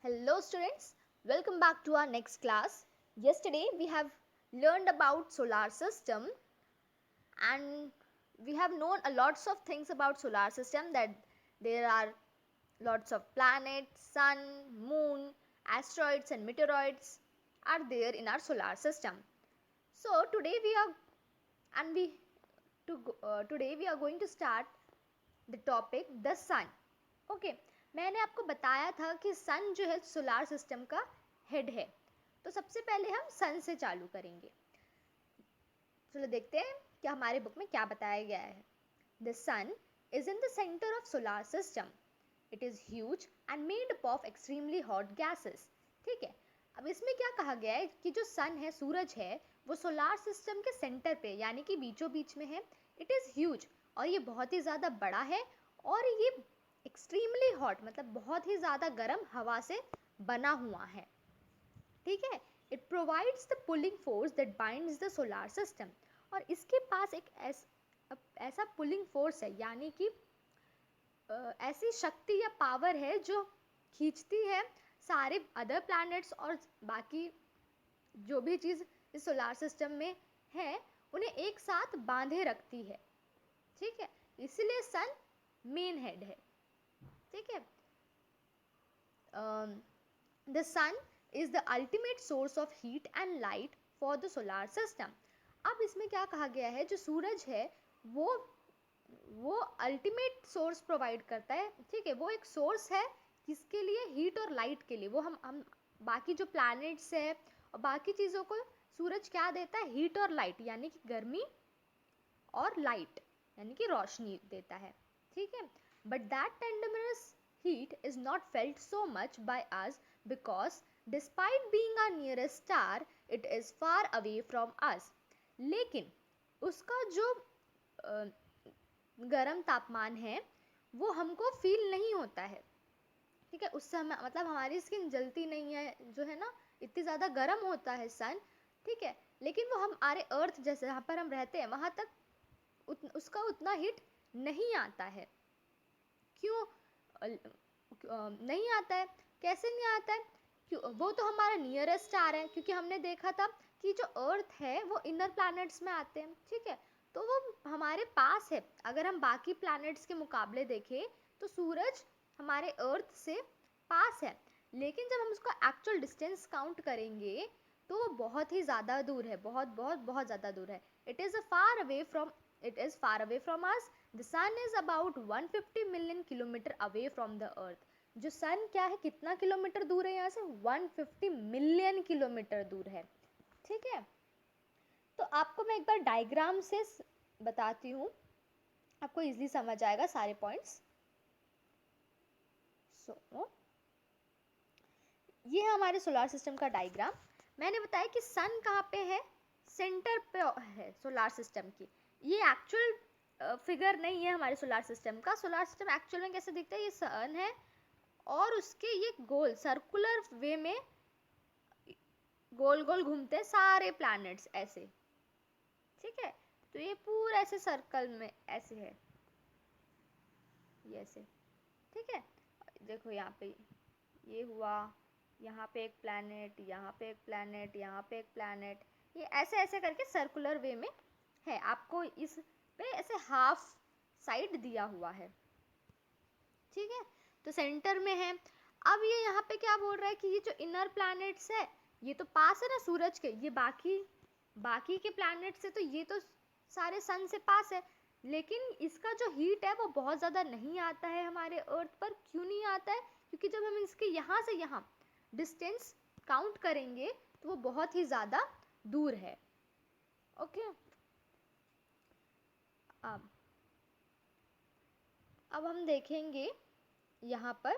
Hello students, welcome back to our next class. Yesterday we have learned about solar system and we have known a lots of things about solar system, that there are lots of planets, sun, moon, asteroids and meteoroids are there in our solar system. So today we are and we today we are going to start the topic the sun. Okay मैंने आपको बताया था कि सन जो है solar system का head है, तो सबसे पहले हम सन से चालू करेंगे। चलो देखते हैं कि हमारे बुक में क्या बताया गया है। The sun is in the centre of solar system. It is huge and made up of extremely hot gases. ठीक है, अब इसमें क्या कहा गया है कि जो सन है, सूरज है, वो सोलार सिस्टम के सेंटर पे यानी कि बीचों बीच में है। इट इज़ ह्यूज और ये बहुत ही ज़्यादा बड़ा है और ये एक्सट्रीमली हॉट मतलब बहुत ही ज़्यादा गर्म हवा से बना हुआ है। ठीक है, it provides the pulling force that binds the solar system. और इसके पास एक ऐसा पुलिंग फोर्स है, यानी कि ऐसी शक्ति या पावर है जो खींचती है सारे अदर प्लैनेट्स और बाकी जो भी चीज़ इस सोलार सिस्टम में है उन्हें एक साथ बांधे रखती है। ठीक है, इसीलिए सन मेन हेड है। ठीक है, the sun is the ultimate source of heat and light for the solar system. अब इसमें क्या कहा गया है, जो सूरज है वो अल्टीमेट सोर्स प्रोवाइड करता है। ठीक है, वो एक सोर्स है किसके लिए, हीट और लाइट के लिए। वो हम बाकी जो प्लैनेट्स है और बाकी चीज़ों को सूरज क्या देता है, हीट और लाइट, यानी कि गर्मी और लाइट यानी कि रोशनी देता है। ठीक है, but that tenderness heat is not felt so much by us because despite being our nearest star it is far away from us। लेकिन उसका जो गर्म तापमान है वो हमको फील नहीं होता है। ठीक है, उस समय मतलब हमारी स्किन जलती नहीं है, जो है ना, इतनी ज़्यादा गर्म होता है सन। ठीक है, लेकिन वो हमारे अर्थ जैसे जहाँ पर हम रहते हैं वहाँ तक उसका उतना हीट नहीं आता है। क्यों नहीं आता है, कैसे नहीं आता है? क्यों? वो तो हमारा नियरेस्ट स्टार है, क्योंकि हमने देखा था कि जो अर्थ है वो इनर प्लैनेट्स में आते हैं। ठीक है, तो वो हमारे पास है। अगर हम बाकी प्लैनेट्स के मुकाबले देखें तो सूरज हमारे अर्थ से पास है, लेकिन जब हम उसका एक्चुअल डिस्टेंस काउंट करेंगे तो वो बहुत ही ज़्यादा दूर है, बहुत बहुत बहुत ज़्यादा दूर है। It is far away from us। The sun is about 150 million kilometre away from the earth। जो सन क्या है, कितना किलोमीटर दूर है यहाँ से, 150 मिलियन किलोमीटर दूर है। ठीक है, तो आपको मैं एक बार डायग्राम से बताती हूँ, आपको इजीली समझ आएगा सारे पॉइंट्स। ये है हमारे सोलार सिस्टम का डायग्राम। मैंने बताया कि सन कहाँ पे है, सेंटर पे है सोलार सिस्टम की। ये एक्चुअल फिगर नहीं है हमारे सोलार सिस्टम का। सोलार सिस्टम एक्चुअल में कैसे दिखता है, ये सन है और उसके ये गोल सर्कुलर वे में गोल गोल घूमते हैं सारे प्लैनेट्स ऐसे। ठीक है, तो ये पूरा ऐसे सर्कल में ऐसे है, ये ऐसे। ठीक है, देखो यहाँ पे ये हुआ, यहाँ पे एक प्लैनेट, यहाँ पे एक प्लैनेट, यहाँ पे एक प्लैनेट, ये ऐसे ऐसे करके सर्कुलर वे में है। आपको इस पे ऐसे हाफ साइड दिया हुआ है। ठीक है, तो सेंटर में है। अब ये यहाँ पे क्या बोल रहा है कि ये जो इनर प्लैनेट्स है ये तो पास है ना सूरज के, ये बाकी के प्लैनेट्स से तो ये तो सारे सन से पास है, लेकिन इसका जो हीट है वो बहुत ज़्यादा नहीं आता है हमारे अर्थ पर। क्यों नहीं आता है? क्योंकि जब हम इसके यहाँ से यहाँ डिस्टेंस काउंट करेंगे तो वो बहुत ही ज़्यादा दूर है। ओके, अब हम देखेंगे यहाँ पर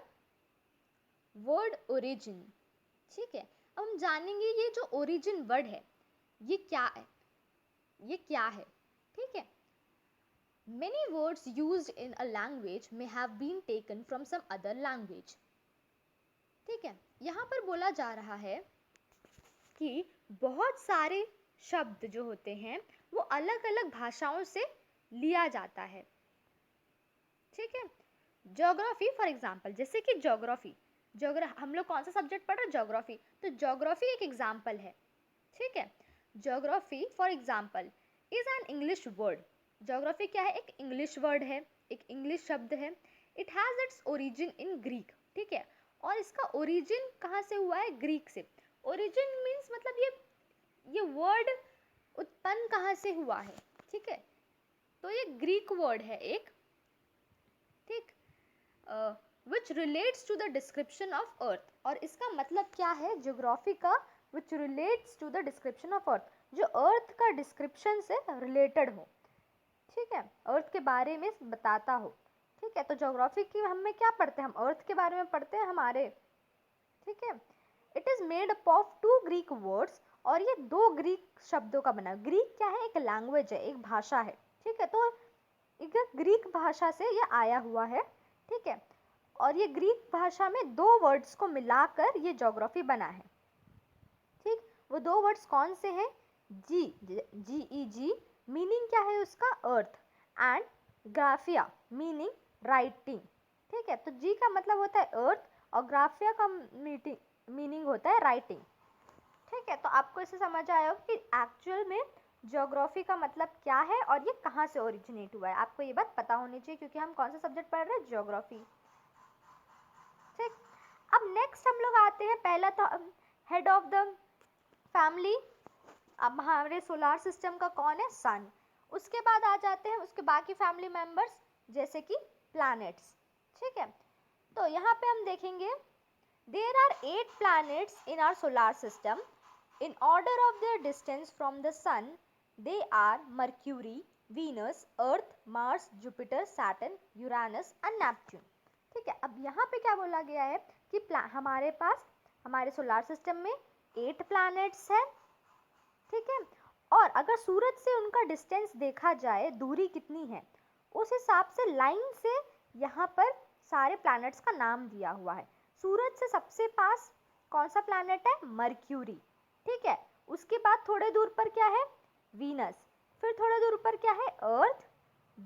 वर्ड ओरिजिन। ठीक है, अब हम जानेंगे ये जो ओरिजिन वर्ड है ये क्या है, ये क्या है। ठीक है, many words used in a language may have been taken from some other language। ठीक है, यहाँ पर बोला जा रहा है कि बहुत सारे शब्द जो होते हैं वो अलग अलग भाषाओं से लिया जाता है। ठीक है, ज्योग्राफी फॉर एग्जाम्पल, जैसे कि ज्योग्राफी हम लोग कौन सा सब्जेक्ट पढ़ रहे हैं? ज्योग्राफी। तो ज्योग्राफी एक एग्जाम्पल है, ठीक है। Geography for example is an English word. Geography क्या है? एक इंग्लिश वर्ड है, एक इंग्लिश शब्द है। It has its origin in Greek, ठीक है। और इसका ओरिजिन कहाँ से हुआ है? ग्रीक से। ओरिजिन मीन्स मतलब ये वर्ड उत्पन्न कहाँ से हुआ है, ठीक है। तो ये ग्रीक वर्ड है एक, ठीक, which relates to the description of earth. और इसका मतलब क्या है ज्योग्राफी का? Which relates to the description of earth, जो अर्थ का डिस्क्रिप्शन से रिलेटेड हो, ठीक है, अर्थ के बारे में बताता हो, ठीक है। तो ज्योग्राफी की हमें क्या पढ़ते हैं? हम अर्थ के बारे में पढ़ते हैं हमारे, ठीक है। It is made up of 2 Greek words, और ये 2 ग्रीक शब्दों का बना। ग्रीक क्या है? एक लैंग्वेज है, एक भाषा है, ठीक है। तो एक ग्रीक भाषा से ये आया हुआ है, ठीक है। और ये ग्रीक भाषा में 2 वर्ड्स को मिलाकर ये ज्योग्राफी बना है, ठीक। वो 2 वर्ड्स कौन से हैं? जी मीनिंग क्या है उसका? अर्थ। एंड ग्राफिया मीनिंग राइटिंग, ठीक है। तो जी का मतलब होता है अर्थ, और ग्राफिया का मीनिंग होता है राइटिंग, ठीक है। तो आपको इससे समझ आया होगा कि एक्चुअल में ज्योग्राफी का मतलब क्या है और ये कहाँ से ओरिजिनेट हुआ है। आपको ये बात पता होनी चाहिए, क्योंकि हम कौन सा सब्जेक्ट पढ़ रहे हैं? ज्योग्राफी, ठीक। अब नेक्स्ट हम लोग आते हैं, पहला तो हेड ऑफ द फैमिली। अब हमारे सोलार सिस्टम का कौन है? सन। उसके बाद आ जाते हैं उसके बाकी फैमिली मेंबर्स, जैसे कि प्लैनेट्स, ठीक है। तो यहाँ पे हम देखेंगे there are 8 planets in our solar system in order of their distance from the sun. They are Mercury, Venus, Earth, Mars, Jupiter, Saturn, Uranus and Neptune, ठीक है। अब यहाँ पे क्या बोला गया है कि हमारे पास हमारे सोलार सिस्टम में 8 प्लैनेट्स हैं, ठीक है। और अगर सूरज से उनका डिस्टेंस देखा जाए, दूरी कितनी है, उस हिसाब से लाइन से यहाँ पर सारे प्लैनेट्स का नाम दिया हुआ है। सूरज से सबसे पास कौन सा प्लैनेट है? मर्क्यूरी, ठीक है। उसके बाद थोड़े दूर पर क्या है? वीनस। फिर थोड़े दूर पर क्या है? अर्थ,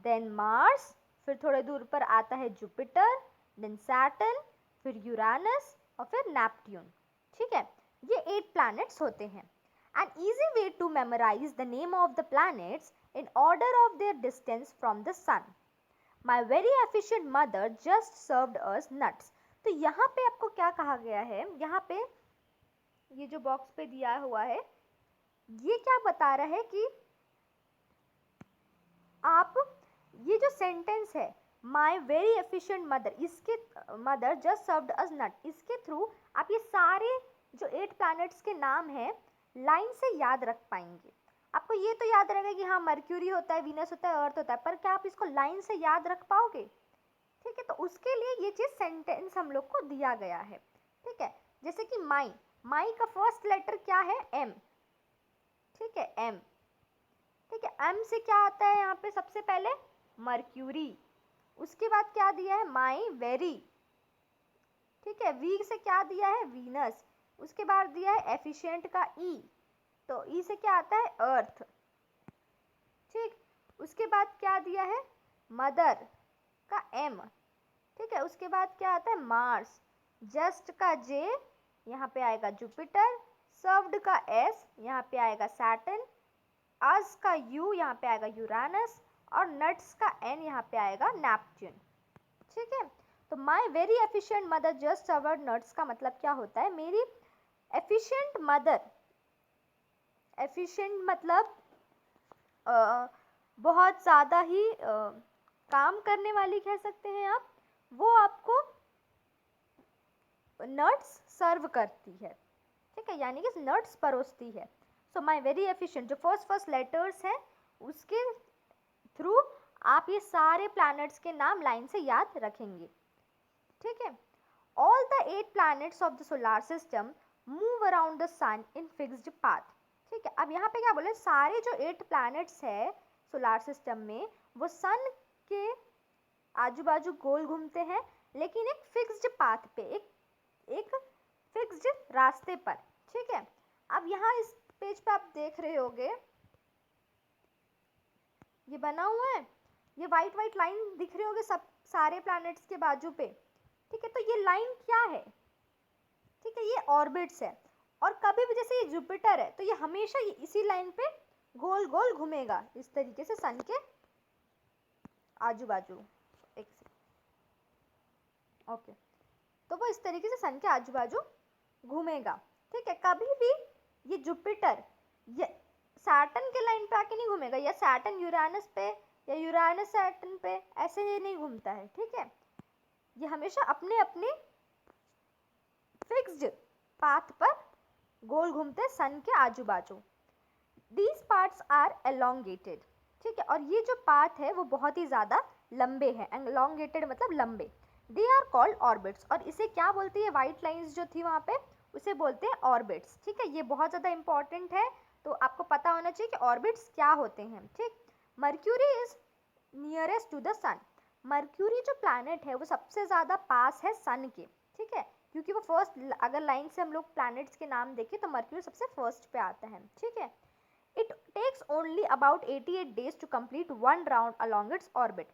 देन मार्स, फिर थोड़े दूर पर आता है जुपिटर, देन सैटर्न, फिर यूरानस और फिर नेपट्यून, ठीक है। ये 8 प्लैनेट्स होते हैं। An easy way to memorize the name of the planets in order of their distance from the sun. My very efficient mother just served us nuts. तो यहाँ पे आपको क्या कहा गया है? यहाँ पे ये जो बॉक्स पे दिया हुआ है, ये क्या बता रहा है कि आप ये जो सेंटेंस है माई वेरी एफिशिएंट मदर, इसके मदर जस्ट सर्व्ड अस नट, इसके थ्रू आप ये सारे जो 8 प्लैनेट्स के नाम हैं लाइन से याद रख पाएंगे। आपको ये तो याद रहेगा कि हाँ मर्क्यूरी होता है, वीनस होता है, अर्थ होता है, पर क्या आप इसको लाइन से याद रख पाओगे? ठीक है, तो उसके लिए ये चीज़ सेंटेंस हम लोग को दिया गया है, ठीक है। जैसे कि माई, माई का फर्स्ट लेटर क्या है? एम, ठीक है, एम, ठीक है। एम से क्या आता है यहाँ पे? सबसे पहले मर्क्यूरी, उसके बाद क्या दिया है? माई वेरी, ठीक है। वी से क्या दिया है? वीनस, उसके बाद दिया है एफिशिएंट का ई, तो ई से क्या आता है? अर्थ, ठीक। उसके बाद क्या दिया है? मदर का एम, ठीक है। उसके बाद क्या आता है? मार्स, जस्ट का जे, यहाँ पे आएगा जुपिटर, सर्व्ड का एस, यहाँ पे आएगा सैटर्न, अस का यू, यहाँ पे आएगा यूरानस, और नट्स का एन, यहाँ पे आएगा नेपच्यून, ठीक है। तो my very efficient mother just served nuts का मतलब क्या होता है? मेरी एफिशिएंट मदर, एफिशिएंट मतलब बहुत ज़्यादा ही काम करने वाली कह सकते हैं आप, वो आपको नट्स सर्व करती है, ठीक है, यानी कि नट्स परोसती है। सो माई वेरी एफिशिएंट, जो फर्स्ट लेटर्स हैं उसके थ्रू आप ये सारे प्लैनेट्स के नाम लाइन से याद रखेंगे, ठीक है। All the 8 planets of the solar system move around the sun in fixed path, ठीक है। अब यहाँ पे क्या बोले? सारे जो 8 प्लैनेट्स है सोलार सिस्टम में, वो सन के आजू बाजू गोल घूमते हैं, लेकिन एक फिक्स्ड पाथ पे, एक फिक्स्ड रास्ते पर, ठीक है। अब यहाँ इस पेज पे आप देख रहे होगे ये बना हुआ है, ये वाइट वाइट लाइन दिख रही होगी सब सारे प्लैनेट्स के बाजू पे, ठीक है। तो ये लाइन क्या है? ठीक है, ये ऑर्बिट्स है। और कभी भी जैसे ये जुपिटर है तो ये हमेशा इसी लाइन पे गोल गोल घूमेगा इस तरीके से सन के आजू बाजू। एक ओके, तो वो इस तरीके से सन के आजू बाजू घूमेगा। ठीक है, कभी भी ये जुपिटर ये सैटर्न के लाइन पे आके नहीं घूमेगा, या सैटर्न यूरेनस पे या यूरेनस सैटर्न पे, ऐसे ये नहीं घूमता है। ठीक है, ये हमेशा अपने अपने फिक्स्ड पाथ पर गोल घूमते हैं सन के आजू बाजू। These parts are elongated. ठीक है, और ये जो पाथ है वो बहुत ही ज़्यादा लंबे हैं। एलोंगेटेड मतलब लंबे। दे आर कॉल्ड ऑर्बिट्स, और इसे क्या बोलते हैं, वाइट लाइंस जो थी वहाँ पे उसे बोलते हैं ऑर्बिट्स। ठीक है, ये बहुत ज़्यादा इंपॉर्टेंट है, तो आपको पता होना चाहिए कि ऑर्बिट्स क्या होते हैं। ठीक, Mercury is nearest to the sun. Mercury जो प्लैनेट है वो सबसे ज़्यादा पास है सन के। ठीक है, क्योंकि वो फर्स्ट, अगर लाइन से हम लोग प्लैनेट्स के नाम देखें तो मर्क्यूरी सबसे फर्स्ट पे आता है। ठीक है, it takes only about 88 days to complete one round along its orbit.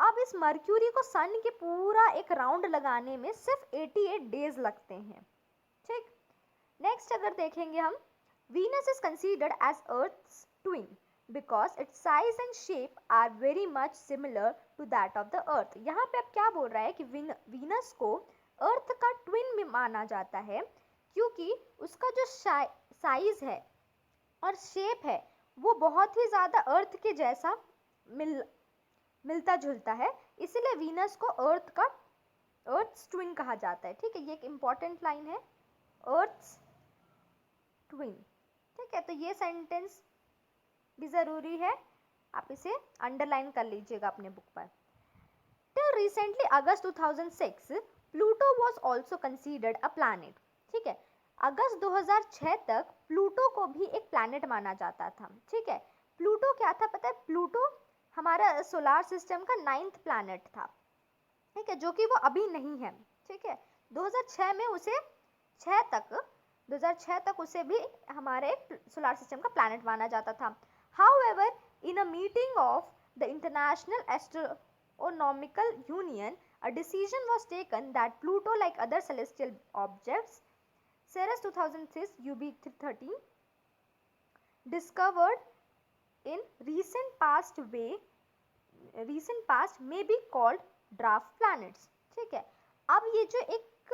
अब इस मर्क्यूरी को सन के पूरा एक राउंड लगाने में सिर्फ 88 days लगते हैं। ठीक, नेक्स्ट अगर देखेंगे हम, Venus is considered as earth's twin because its size and shape are very much similar to that of the earth. यहाँ पे अब क्या बोल रहा है कि वीनस को अर्थ का ट्विन भी माना जाता है, क्योंकि उसका जो साइज है और शेप है वो बहुत ही ज़्यादा अर्थ के जैसा मिलता जुलता है, इसलिए वीनस को अर्थ्स ट्विन कहा जाता है। ठीक है, ये एक इम्पॉर्टेंट लाइन है, अर्थ्स ट्विन। ठीक है, तो ये सेंटेंस भी ज़रूरी है, आप इसे अंडरलाइन कर लीजिएगा अपने बुक पर। Till recently August 2006 Pluto was also considered a planet. ठीक है, अगस्त 2006 तक प्लूटो को भी एक प्लैनेट माना जाता था। ठीक है, प्लूटो क्या था पता है, प्लूटो हमारा सोलार सिस्टम का 9th प्लैनेट था। ठीक है, जो कि वो अभी नहीं है। ठीक है, 2006 में उसे 2006 तक उसे भी हमारे सोलार सिस्टम का प्लैनेट माना जाता था। However, in a meeting of the international astronomical union, a decision was taken that Pluto, like other celestial objects, Ceres 2006 UB13, discovered in recent past may be called draft planets. ठीक है, अब ये जो एक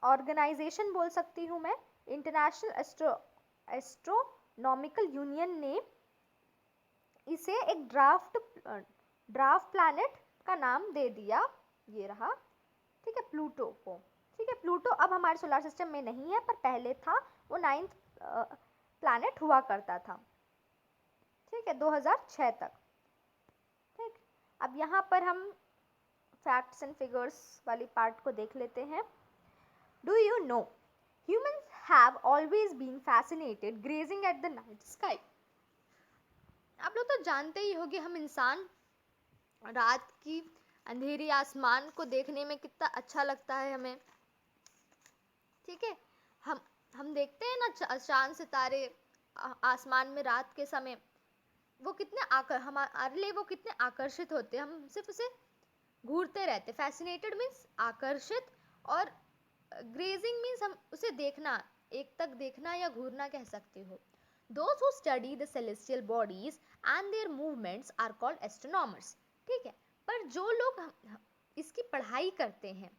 organisation बोल सकती हूँ मैं, इंटरनेशनल एस्ट्रोनॉमिकल यूनियन ने इसे एक ड्राफ्ट प्लैनेट का नाम दे दिया, ये रहा। ठीक है, प्लूटो को। ठीक है, प्लूटो अब हमारे सोलर सिस्टम में नहीं है, पर पहले था, वो 9th प्लैनेट हुआ करता था। ठीक है, 2006 तक। ठीक, अब यहाँ पर हम फैक्ट्स एंड फिगर्स वाली पार्ट को देख लेते हैं। Do you know humans have always been fascinated gazing at the night sky। आप लोग तो जानते ही होंगे, हम इंसान रात की अंधेरी आसमान को देखने में कितना अच्छा लगता है हमें। ठीक है, हम देखते हैं ना चांद सितारे आसमान में रात के समय, वो कितने हमारे लिए वो कितने आकर्षित होते हैं, हम सिर्फ उसे घूरते रहते। फैसिनेटेड मीन्स आकर्षित, और ग्रेजिंग मीन्स हम उसे देखना, एक तक देखना या घूरना कह सकते हो। Those who study the celestial bodies and their movements are called astronomers। ठीक है, पर जो लोग इसकी पढ़ाई करते हैं,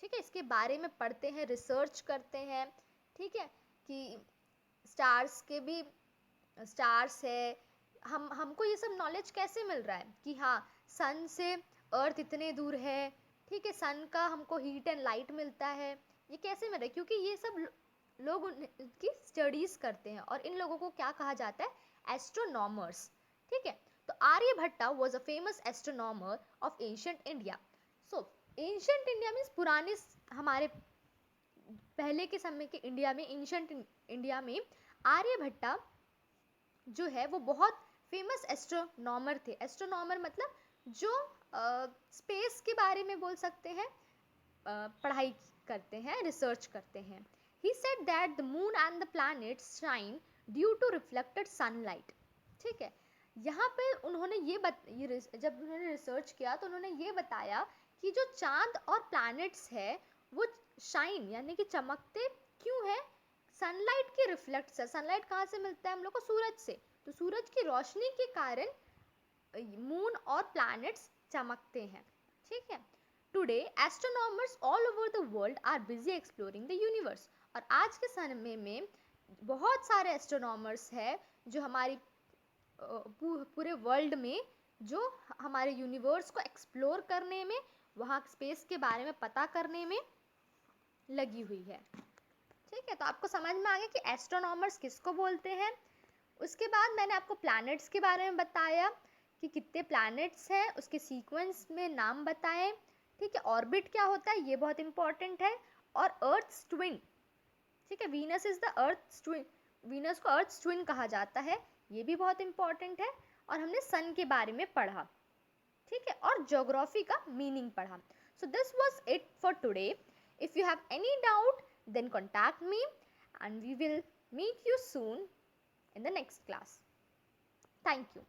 ठीक है, इसके बारे में पढ़ते हैं, रिसर्च करते हैं, ठीक है, कि स्टार्स है, हमको ये सब नॉलेज कैसे मिल रहा है कि हाँ, सन से अर्थ इतने दूर है। ठीक है, सन का हमको हीट एंड लाइट मिलता है, ये कैसे मिल रहा है, क्योंकि ये सब लोग उनकी स्टडीज करते हैं, और इन लोगों को क्या कहा जाता है, एस्ट्रोनॉमर्स। ठीक है, तो Aryabhata was a famous astronomer of ancient India. So ancient India means पुराने, हमारे पहले के समय के इंडिया में, एंशिएंट इंडिया में आर्यभट्टा जो है वो बहुत फेमस एस्ट्रोनॉमर थे। एस्ट्रोनॉमर मतलब जो स्पेस के बारे में बोल सकते हैं, पढ़ाई करते हैं, रिसर्च करते हैं। He said that the moon and the planets shine due to reflected sunlight। ठीक है, यहाँ पे उन्होंने जब उन्होंने रिसर्च किया तो उन्होंने ये बताया कि जो चांद और प्लैनेट्स है वो शाइन यानी कि चमकते क्यों है? सनलाइट के रिफ्लेक्ट से। सनलाइट कहाँ से मिलता है हम लोग को? सूरज से। तो सूरज की रोशनी के कारण मून और प्लैनेट्स चमकते हैं, ठीक है। Today astronomers all over the world are busy exploring the universe. और आज के समय में बहुत सारे एस्ट्रोनॉमर्स हैं जो हमारी पूरे वर्ल्ड में जो हमारे यूनिवर्स को एक्सप्लोर करने में, वहाँ स्पेस के बारे में पता करने में लगी हुई है, ठीक है। तो आपको समझ में आ गया कि एस्ट्रोनॉमर्स किसको बोलते हैं। उसके बाद मैंने आपको प्लैनेट्स के बारे में बताया कि कितने प्लैनेट्स हैं, उसके सीक्वेंस में नाम बताएं, ठीक है। ऑर्बिट क्या होता है ये बहुत इंपॉर्टेंट है। और अर्थ ट्विन, ठीक है, Venus is the earth twin, Venus को अर्थ ट्विन कहा जाता है, ये भी बहुत इंपॉर्टेंट है। और हमने सन के बारे में पढ़ा, ठीक है, और ज्योग्राफी का मीनिंग पढ़ा। So this was it for today. If you have any doubt then contact me and we will meet you soon in the next class. Thank you.